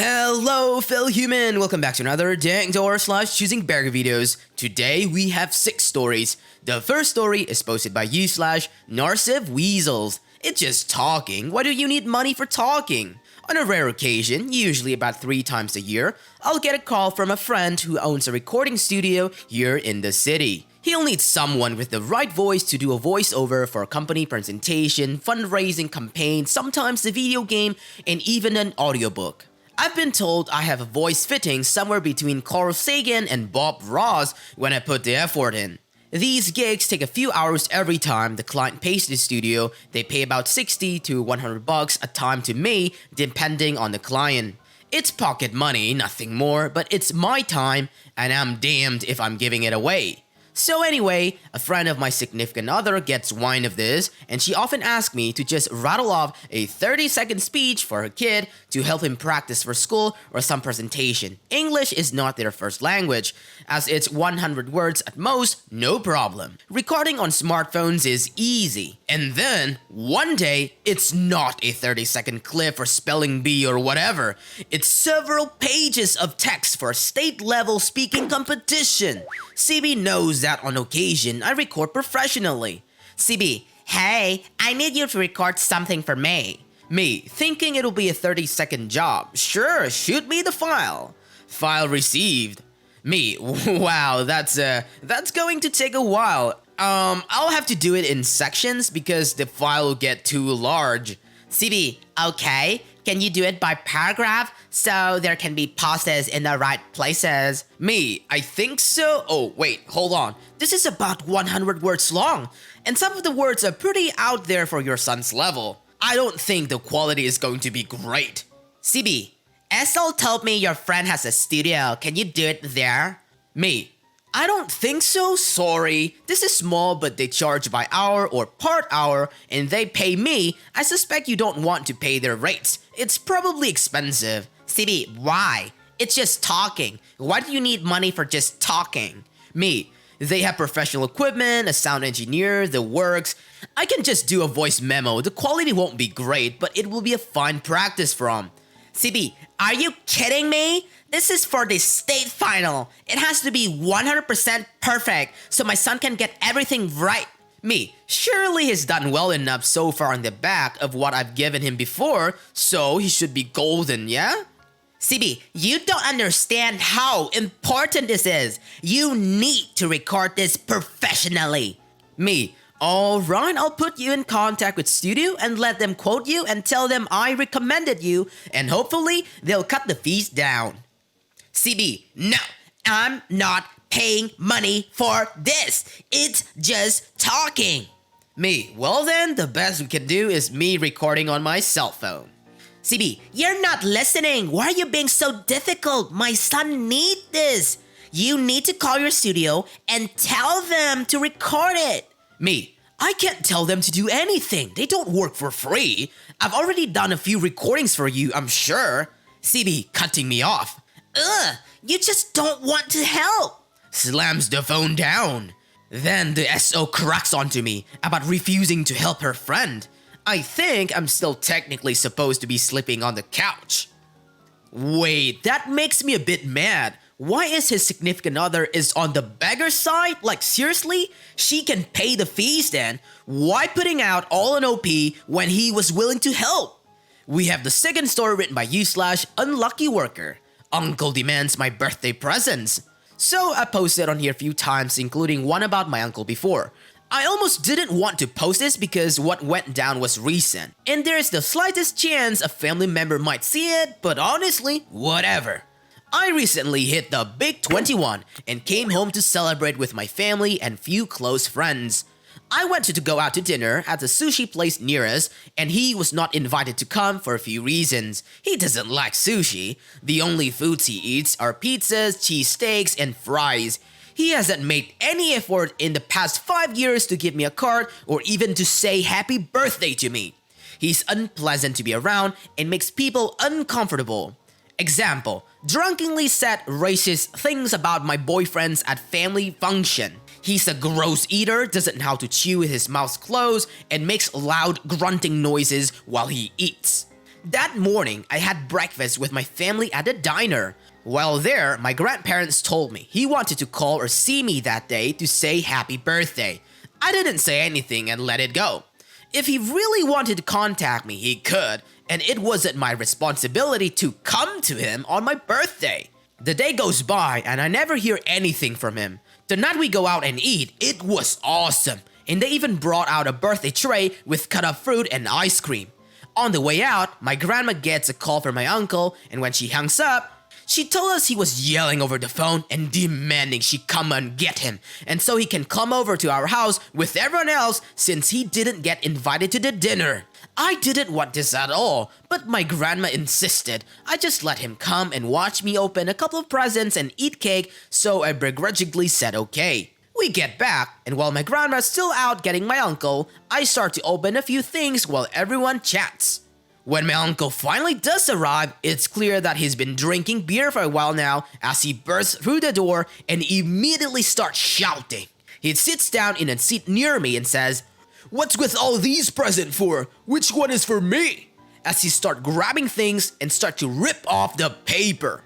Hello, fellow human! Welcome back to another Dank Doggo / ChoosingBeggar videos. Today we have 6 stories. The first story is posted by you / Narciv Weasels. It's just talking. Why do you need money for talking? On a rare occasion, usually about 3 times a year, I'll get a call from a friend who owns a recording studio here in the city. He'll need someone with the right voice to do a voiceover for a company presentation, fundraising campaign, sometimes a video game, and even an audiobook. I've been told I have a voice fitting somewhere between Carl Sagan and Bob Ross when I put the effort in. These gigs take a few hours every time the client pays the studio. They pay about $60 to $100 a time to me, depending on the client. It's pocket money, nothing more, but it's my time, and I'm damned if I'm giving it away. So anyway, a friend of my significant other gets wind of this, and she often asks me to just rattle off a 30-second speech for her kid to help him practice for school or some presentation. English is not their first language, as it's 100 words at most, no problem. Recording on smartphones is easy. And then, one day, it's not a 30-second clip for spelling bee or whatever. It's several pages of text for a state-level speaking competition. CB knows that on occasion, I record professionally. CB, hey, I need you to record something for me. Me, thinking it'll be a 30-second job. Sure, shoot me the file. File received. Me, wow, that's going to take a while. I'll have to do it in sections because the file will get too large. CB, okay. Can you do it by paragraph so there can be pauses in the right places? Me, I think so. Oh, wait, hold on. This is about 100 words long, and some of the words are pretty out there for your son's level. I don't think the quality is going to be great. CB, SL told me your friend has a studio. Can you do it there? Me, I don't think so, sorry. This is small, but they charge by hour or part hour, and they pay me. I suspect you don't want to pay their rates. It's probably expensive. CB, why? It's just talking. Why do you need money for just talking? Me, they have professional equipment, a sound engineer, the works. I can just do a voice memo. The quality won't be great, but it will be a fine practice from. CB, are you kidding me? This is for the state final. It has to be 100% perfect so my son can get everything right. Me, surely he's done well enough so far on the back of what I've given him before, so he should be golden, yeah? CB, you don't understand how important this is. You need to record this professionally. Me, alright, I'll put you in contact with studio and let them quote you and tell them I recommended you, and hopefully they'll cut the fees down. CB, no, I'm not paying money for this. It's just talking. Me, well then, the best we can do is me recording on my cell phone. CB, you're not listening. Why are you being so difficult? My son needs this. You need to call your studio and tell them to record it. Me, I can't tell them to do anything. They don't work for free. I've already done a few recordings for you, I'm sure. CB, cutting me off. Ugh, you just don't want to help. Slams the phone down. Then the SO cracks onto me about refusing to help her friend. I think I'm still technically supposed to be sleeping on the couch. Wait, that makes me a bit mad. Why is his significant other is on the beggar side? Like seriously? She can pay the fees then. Why putting out all an OP when he was willing to help? We have the second story written by you / Unlucky Worker. Uncle demands my birthday presents. So I posted on here a few times, including one about my uncle before. I almost didn't want to post this because what went down was recent, and there's the slightest chance a family member might see it, but honestly, whatever. I recently hit the big 21 and came home to celebrate with my family and few close friends. I went to go out to dinner at the sushi place near us, and he was not invited to come for a few reasons. He doesn't like sushi. The only foods he eats are pizzas, cheesesteaks, and fries. He hasn't made any effort in the past 5 years to give me a card or even to say happy birthday to me. He's unpleasant to be around and makes people uncomfortable. Example, drunkenly said racist things about my boyfriends at family function. He's a gross eater, doesn't know how to chew with his mouth closed, and makes loud grunting noises while he eats. That morning, I had breakfast with my family at the diner. While there, my grandparents told me he wanted to call or see me that day to say happy birthday. I didn't say anything and let it go. If he really wanted to contact me, he could, and it wasn't my responsibility to come to him on my birthday. The day goes by and I never hear anything from him. The night we go out and eat, it was awesome, and they even brought out a birthday tray with cut up fruit and ice cream. On the way out, my grandma gets a call from my uncle, and when she hangs up, she told us he was yelling over the phone and demanding she come and get him, and so he can come over to our house with everyone else since he didn't get invited to the dinner. I didn't want this at all, but my grandma insisted. I just let him come and watch me open a couple of presents and eat cake, so I begrudgingly said okay. We get back, and while my grandma's still out getting my uncle, I start to open a few things while everyone chats. When my uncle finally does arrive, it's clear that he's been drinking beer for a while now as he bursts through the door and immediately starts shouting. He sits down in a seat near me and says, "What's with all these presents for? Which one is for me?" As he starts grabbing things and start to rip off the paper.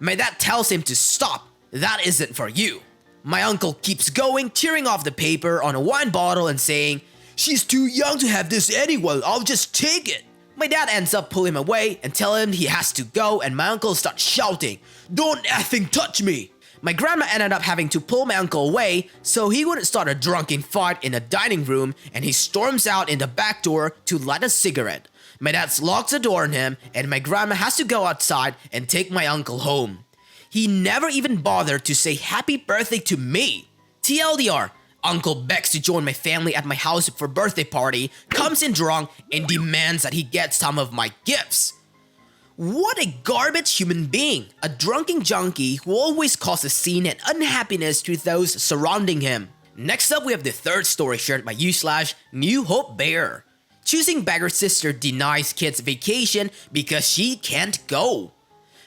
My dad tells him to stop. "That isn't for you." My uncle keeps going, tearing off the paper on a wine bottle and saying, "She's too young to have this anyway, I'll just take it." My dad ends up pulling him away and telling him he has to go, and my uncle starts shouting, "Don't effing touch me!" My grandma ended up having to pull my uncle away so he wouldn't start a drunken fight in the dining room, and he storms out in the back door to light a cigarette. My dad locks the door on him, and my grandma has to go outside and take my uncle home. He never even bothered to say happy birthday to me. TLDR, Uncle begs to join my family at my house for birthday party, comes in drunk, and demands that he get some of my gifts. What a garbage human being, a drunken junkie who always causes scene and unhappiness to those surrounding him. Next up, we have the third story shared by you/New Hope Bear. Choosing Beggar's sister denies kids vacation because she can't go.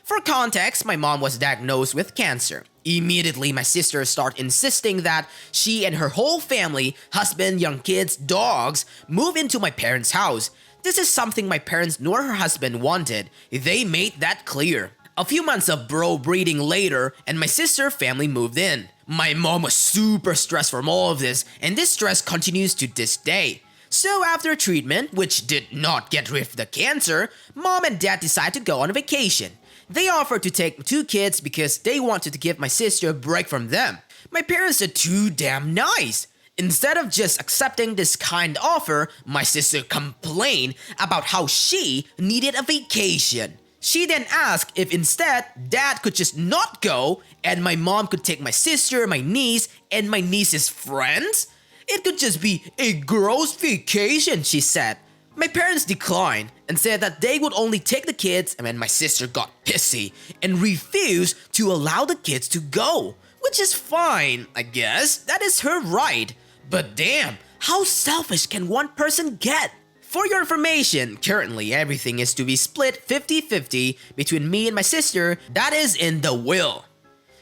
For context, my mom was diagnosed with cancer. Immediately, my sister started insisting that she and her whole family, husband, young kids, dogs, move into my parents' house. This is something my parents nor her husband wanted. They made that clear. A few months of bro breeding later, and my sister family moved in. My mom was super stressed from all of this, and this stress continues to this day. So after treatment, which did not get rid of the cancer, mom and dad decided to go on a vacation. They offered to take 2 kids because they wanted to give my sister a break from them. My parents are too damn nice. Instead of just accepting this kind offer, my sister complained about how she needed a vacation. She then asked if instead dad could just not go and my mom could take my sister, my niece, and my niece's friends. It could just be a girl's vacation, she said. My parents declined and said that they would only take the kids, and then my sister got pissy and refused to allow the kids to go. Which is fine, I guess. That is her right. But damn, how selfish can one person get? For your information, currently everything is to be split 50-50 between me and my sister. That is in the will.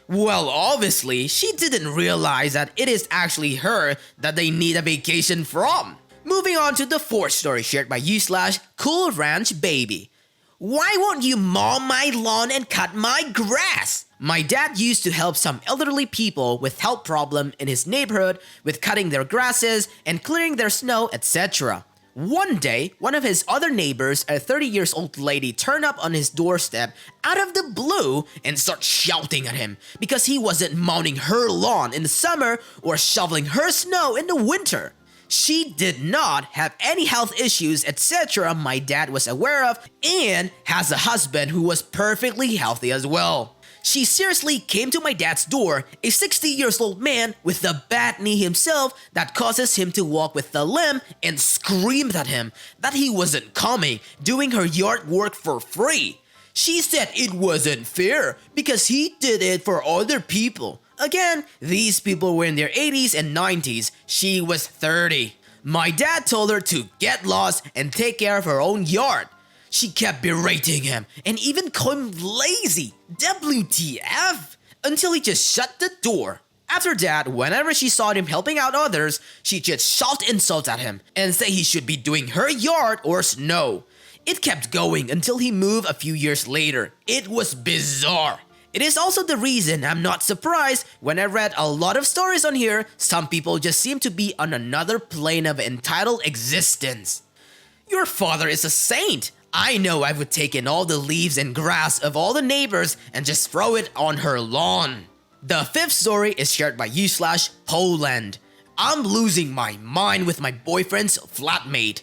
Well, obviously, she didn't realize that it is actually her that they need a vacation from. Moving on to the fourth story shared by you/Cool Ranch Baby. Why won't you mow my lawn and cut my grass? My dad used to help some elderly people with health problem in his neighborhood with cutting their grasses and clearing their snow, etc. One day, one of his other neighbors, a 30-year-old lady, turned up on his doorstep out of the blue and started shouting at him because he wasn't mowing her lawn in the summer or shoveling her snow in the winter. She did not have any health issues, etc. my dad was aware of, and has a husband who was perfectly healthy as well. She seriously came to my dad's door, a 60-year-old man with a bad knee himself that causes him to walk with a limp, and screamed at him that he wasn't coming, doing her yard work for free. She said it wasn't fair because he did it for other people. Again, these people were in their 80s and 90s. She was 30. My dad told her to get lost and take care of her own yard. She kept berating him and even called him lazy, WTF, until he just shut the door. After that, whenever she saw him helping out others, she just shout insults at him and say he should be doing her yard or snow. It kept going until he moved a few years later. It was bizarre. It is also the reason I'm not surprised when I read a lot of stories on here, some people just seem to be on another plane of entitled existence. Your father is a saint. I know I would take in all the leaves and grass of all the neighbors and just throw it on her lawn. The fifth story is shared by you/Poland. I'm losing my mind with my boyfriend's flatmate.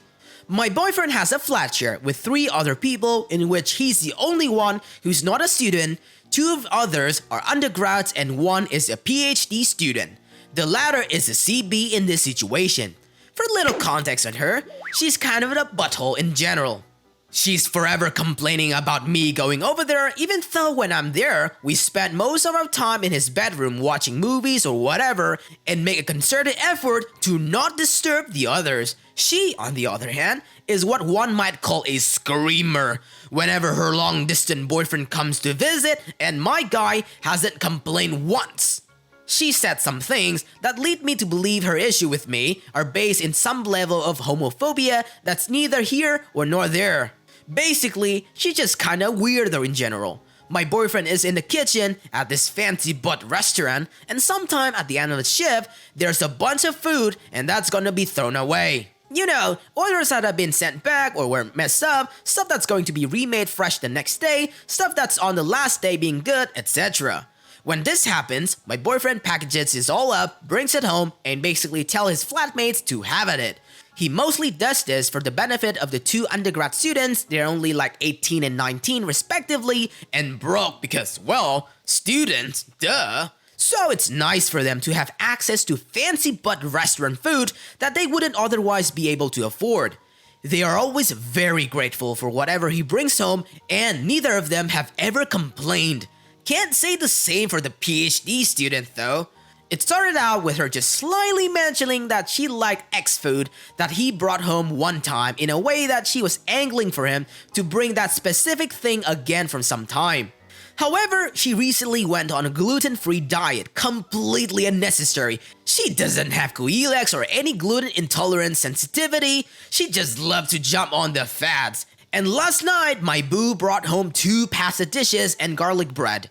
My boyfriend has a flat share with 3 other people in which he's the only one who's not a student, 2 of others are undergrads and 1 is a PhD student. The latter is a CB in this situation. For little context on her, she's kind of a butthole in general. She's forever complaining about me going over there even though when I'm there, we spend most of our time in his bedroom watching movies or whatever and make a concerted effort to not disturb the others. She, on the other hand, is what one might call a screamer. Whenever her long-distance boyfriend comes to visit and my guy hasn't complained once. She said some things that lead me to believe her issue with me are based in some level of homophobia that's neither here or nor there. Basically, she's just kinda weirder in general. My boyfriend is in the kitchen at this fancy butt restaurant and sometime at the end of the shift, there's a bunch of food and that's gonna be thrown away. You know, orders that have been sent back or were messed up, stuff that's going to be remade fresh the next day, stuff that's on the last day being good, etc. When this happens, my boyfriend packages it all up, brings it home, and basically tells his flatmates to have at it. He mostly does this for the benefit of the 2 undergrad students, they're only like 18 and 19 respectively, and broke because, well, students, duh. So it's nice for them to have access to fancy butt restaurant food that they wouldn't otherwise be able to afford. They are always very grateful for whatever he brings home, and neither of them have ever complained. Can't say the same for the PhD student though. It started out with her just slyly mentioning that she liked X food that he brought home one time in a way that she was angling for him to bring that specific thing again from some time. However, she recently went on a gluten-free diet, completely unnecessary. She doesn't have celiac or any gluten intolerance sensitivity, she just loves to jump on the fads. And last night, my boo brought home 2 pasta dishes and garlic bread.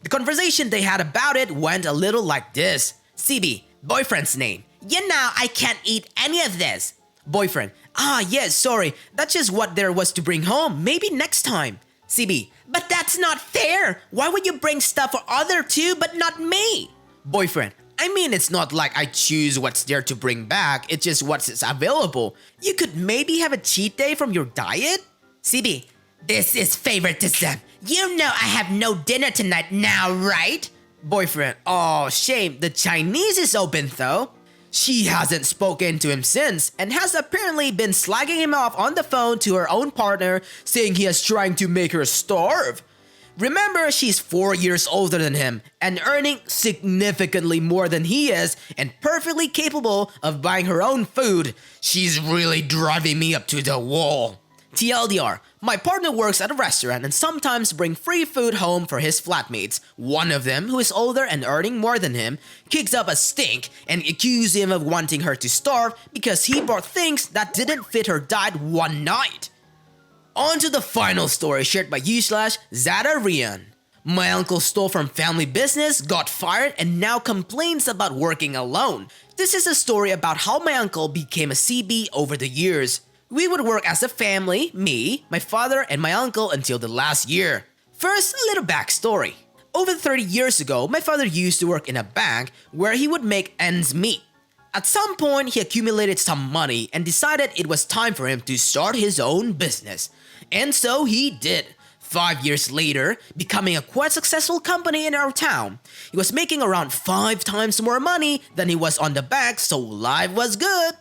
The conversation they had about it went a little like this. CB, boyfriend's name. You know I can't eat any of this. Boyfriend, yes, sorry, that's just what there was to bring home, maybe next time. CB, but that's not fair. Why would you bring stuff for other 2 but not me? Boyfriend, I mean it's not like I choose what's there to bring back, it's just what's available. You could maybe have a cheat day from your diet? CB, this is favoritism. You know I have no dinner tonight now, right? Boyfriend, oh shame, the Chinese is open though. She hasn't spoken to him since and has apparently been slagging him off on the phone to her own partner, saying he is trying to make her starve. Remember, she's 4 years older than him and earning significantly more than he is and perfectly capable of buying her own food. She's really driving me up to the wall. TLDR, my partner works at a restaurant and sometimes brings free food home for his flatmates. One of them, who is older and earning more than him, kicks up a stink and accuses him of wanting her to starve because he brought things that didn't fit her diet one night. On to the final story shared by you/Zadarian. My uncle stole from family business, got fired, and now complains about working alone. This is a story about how my uncle became a CB over the years. We would work as a family, me, my father, and my uncle until the last year. First, a little backstory. Over 30 years ago, my father used to work in a bank where he would make ends meet. At some point, he accumulated some money and decided it was time for him to start his own business. And so he did. 5 years later, becoming a quite successful company in our town. He was making around 5 times more money than he was on the bank, so life was good.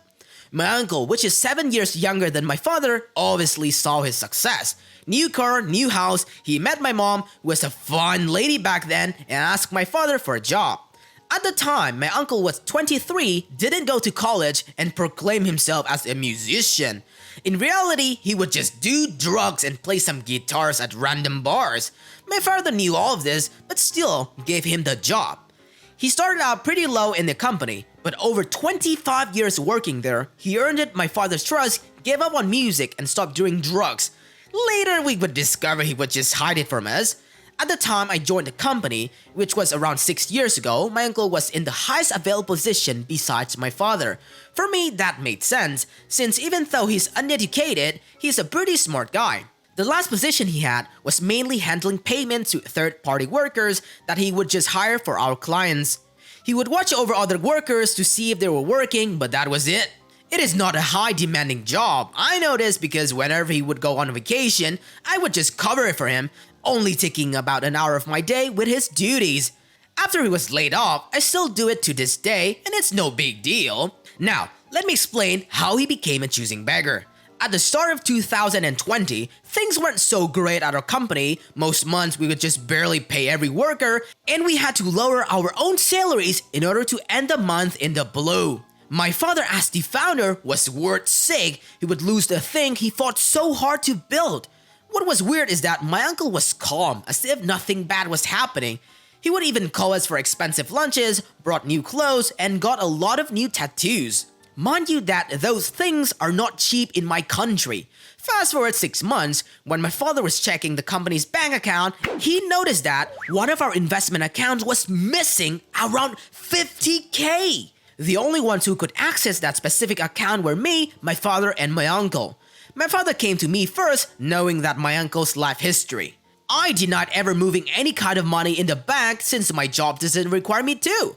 My uncle, which is 7 years younger than my father, obviously saw his success. New car, new house, he met my mom, who was a fine lady back then, and asked my father for a job. At the time, my uncle was 23, didn't go to college, and proclaimed himself as a musician. In reality, he would just do drugs and play some guitars at random bars. My father knew all of this, but still gave him the job. He started out pretty low in the company, but over 25 years working there, he earned my father's trust, gave up on music, and stopped doing drugs. Later, we would discover he would just hide it from us. At the time I joined the company, which was around 6 years ago, my uncle was in the highest available position besides my father. For me, that made sense, since even though he's uneducated, he's a pretty smart guy. The last position he had was mainly handling payments to third-party workers that he would just hire for our clients. He would watch over other workers to see if they were working, but that was it. It is not a high demanding job. I know this because whenever he would go on vacation, I would just cover it for him, only taking about an hour of my day with his duties. After he was laid off, I still do it to this day, and it's no big deal. Now, let me explain how he became a choosing beggar. At the start of 2020, things weren't so great at our company. Most months we would just barely pay every worker, and we had to lower our own salaries in order to end the month in the blue. My father, as the founder, was worried sick he would lose the thing he fought so hard to build. What was weird is that my uncle was calm, as if nothing bad was happening. He would even call us for expensive lunches, brought new clothes, and got a lot of new tattoos. Mind you that those things are not cheap in my country. Fast forward 6 months, when my father was checking the company's bank account, he noticed that one of our investment accounts was missing around 50K. The only ones who could access that specific account were me, my father, and my uncle. My father came to me first, knowing that my uncle's life history. I denied ever moving any kind of money in the bank since my job doesn't require me to.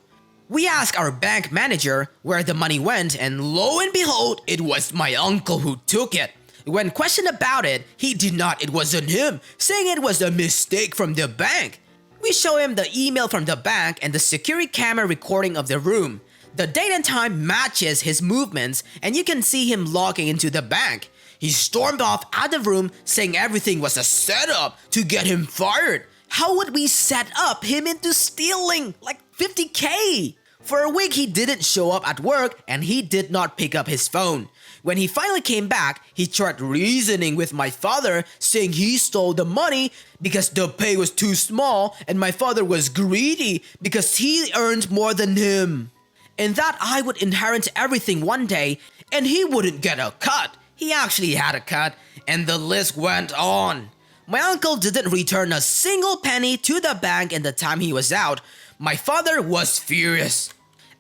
We asked our bank manager where the money went, and lo and behold, it was my uncle who took it. When questioned about it, he denied it wasn't him, saying it was a mistake from the bank. We show him the email from the bank and the security camera recording of the room. The date and time matches his movements, and you can see him logging into the bank. He stormed off out of the room, saying everything was a setup to get him fired. How would we set up him into stealing like 50K? For a week, he didn't show up at work, and he did not pick up his phone. When he finally came back, he tried reasoning with my father, saying he stole the money because the pay was too small, and my father was greedy because he earned more than him. And that I would inherit everything one day, and he wouldn't get a cut. He actually had a cut, and the list went on. My uncle didn't return a single penny to the bank in the time he was out. My father was furious.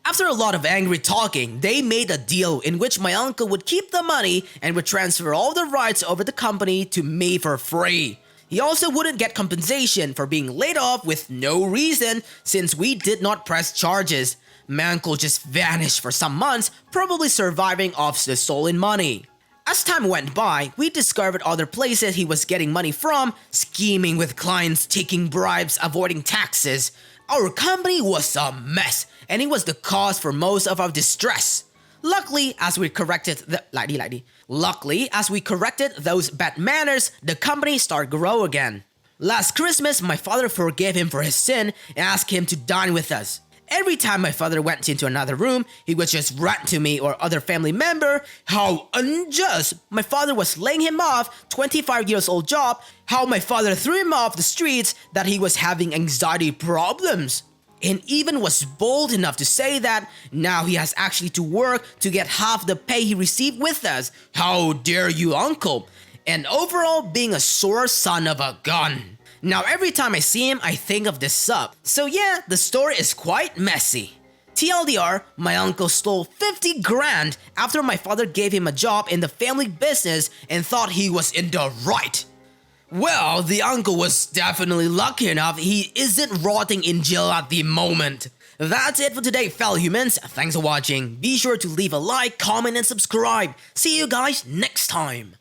After a lot of angry talking, they made a deal in which my uncle would keep the money and would transfer all the rights over the company to me for free. He also wouldn't get compensation for being laid off with no reason since we did not press charges. My uncle just vanished for some months, probably surviving off the stolen money. As time went by, we discovered other places he was getting money from, scheming with clients, taking bribes, avoiding taxes. Our company was a mess, and he was the cause for most of our distress. Luckily, as we corrected those bad manners, the company started to grow again. Last Christmas, my father forgave him for his sin and asked him to dine with us. Every time my father went into another room, he would just rant to me or other family member how unjust my father was laying him off 25 years old job, how my father threw him off the streets, that he was having anxiety problems, and even was bold enough to say that now he has actually to work to get half the pay he received with us. How dare you, uncle? And overall being a sore son of a gun. Now every time I see him, I think of this sub. So yeah, the story is quite messy. TLDR, my uncle stole 50 grand after my father gave him a job in the family business and thought he was in the right. Well, the uncle was definitely lucky enough he isn't rotting in jail at the moment. That's it for today, fellow humans. Thanks for watching. Be sure to leave a like, comment, and subscribe. See you guys next time.